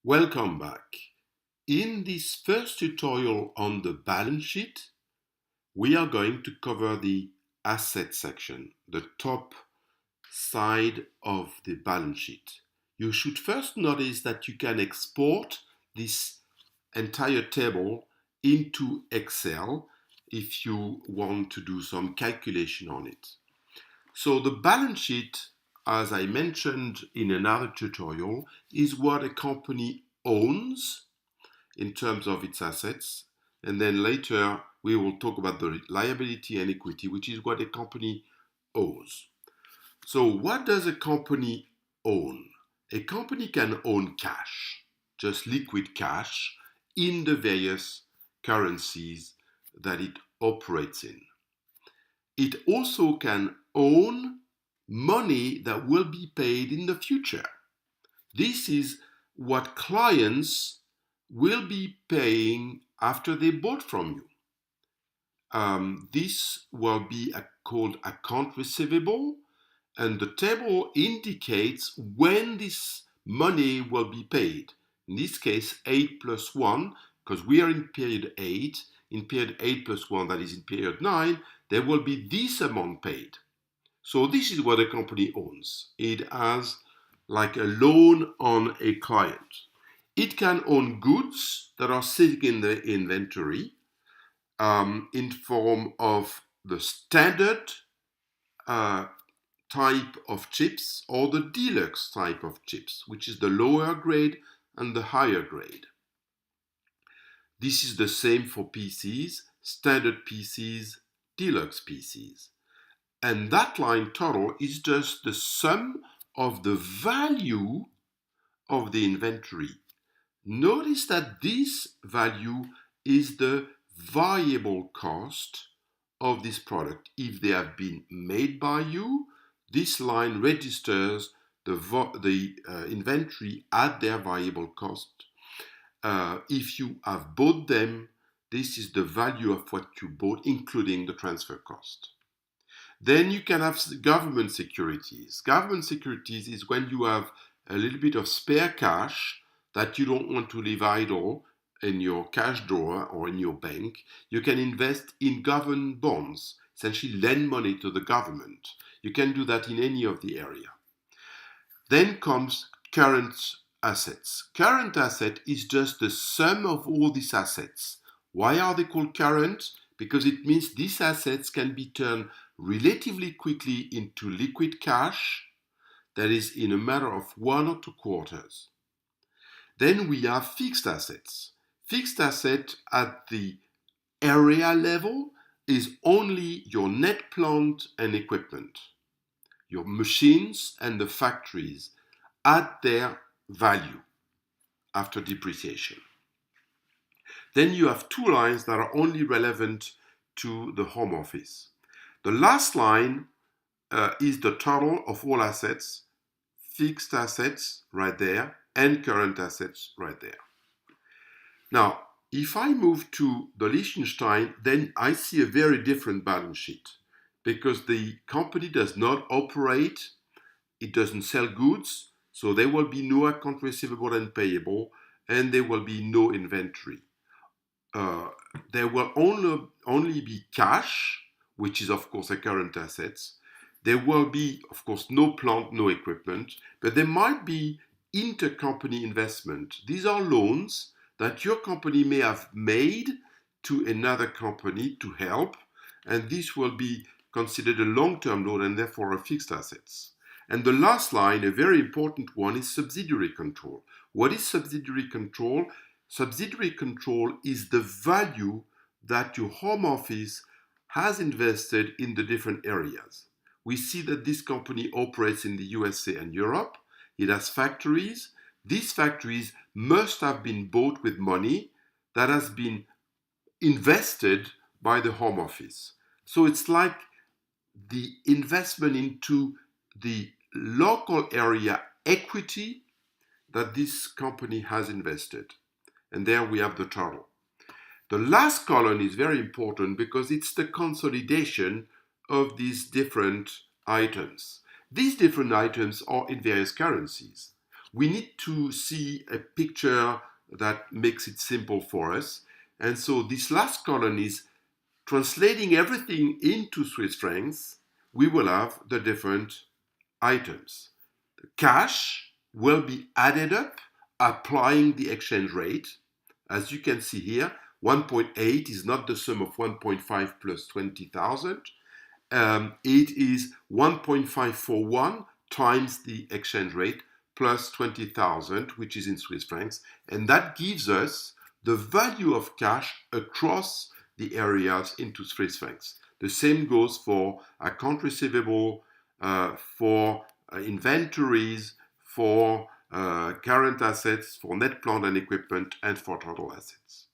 Welcome back. In this first tutorial on the balance sheet, we are going to cover the asset section, the top side of the balance sheet. You should first notice that you can export this entire table into Excel if you want to do some calculation on it. So the balance sheet, as I mentioned in another tutorial, is what a company owns in terms of its assets. And then later we will talk about the liability and equity, which is what a company owes. So what does a company own? A company can own cash, just liquid cash, in the various currencies that it operates in. It also can own money that will be paid in the future. This is what clients will be paying after they bought from you. This will be called account receivable, and the table indicates when this money will be paid. In this case, 8 plus 1, because we are in period 8. In period 8 plus 1, that is in period 9, there will be this amount paid. So this is what a company owns. It has like a loan on a client. It can own goods that are sitting in the inventory in form of the standard type of chips or the deluxe type of chips, which is the lower grade and the higher grade. This is the same for PCs, standard PCs, deluxe PCs. And that line total is just the sum of the value of the inventory. Notice that this value is the variable cost of this product. If they have been made by you, this line registers the inventory at their variable cost. If you have bought them, this is the value of what you bought, including the transfer cost. Then you can have government securities. Government securities is when you have a little bit of spare cash that you don't want to leave idle in your cash drawer or in your bank. You can invest in government bonds, essentially lend money to the government. You can do that in any of the area. Then comes current assets. Current asset is just the sum of all these assets. Why are they called current? Because it means these assets can be turned relatively quickly into liquid cash, that is in a matter of 1 or 2 quarters. Then we have fixed assets. Fixed asset at the area level is only your net plant and equipment, your machines and the factories at their value after depreciation. Then you have 2 lines that are only relevant to the home office. The last line is the total of all assets, fixed assets right there, and current assets right there. Now, if I move to the Liechtenstein, then I see a very different balance sheet because the company does not operate, it doesn't sell goods, so there will be no account receivable and payable, and there will be no inventory. There will only be cash, which is of course a current assets. There will be, of course, no plant, no equipment, but there might be intercompany investment. These are loans that your company may have made to another company to help, and this will be considered a long-term loan and therefore a fixed assets. And the last line, a very important one, is subsidiary control. What is subsidiary control? Subsidiary control is the value that your home office has invested in the different areas. We see that this company operates in the USA and Europe. It has factories. These factories must have been bought with money that has been invested by the home office. So it's like the investment into the local area equity that this company has invested. And there we have the total. The last column is very important because it's the consolidation of these different items. These different items are in various currencies. we need to see a picture that makes it simple for us. And so this last column is translating everything into Swiss francs. We will have the different items. The cash will be added up, applying the exchange rate. As you can see here, 1.8 is not the sum of 1.5 plus 20,000. It is 1.541 times the exchange rate plus 20,000, which is in Swiss francs. And that gives us the value of cash across the areas into Swiss francs. The same goes for account receivable, for inventories, for current assets, for net plant and equipment, and for total assets.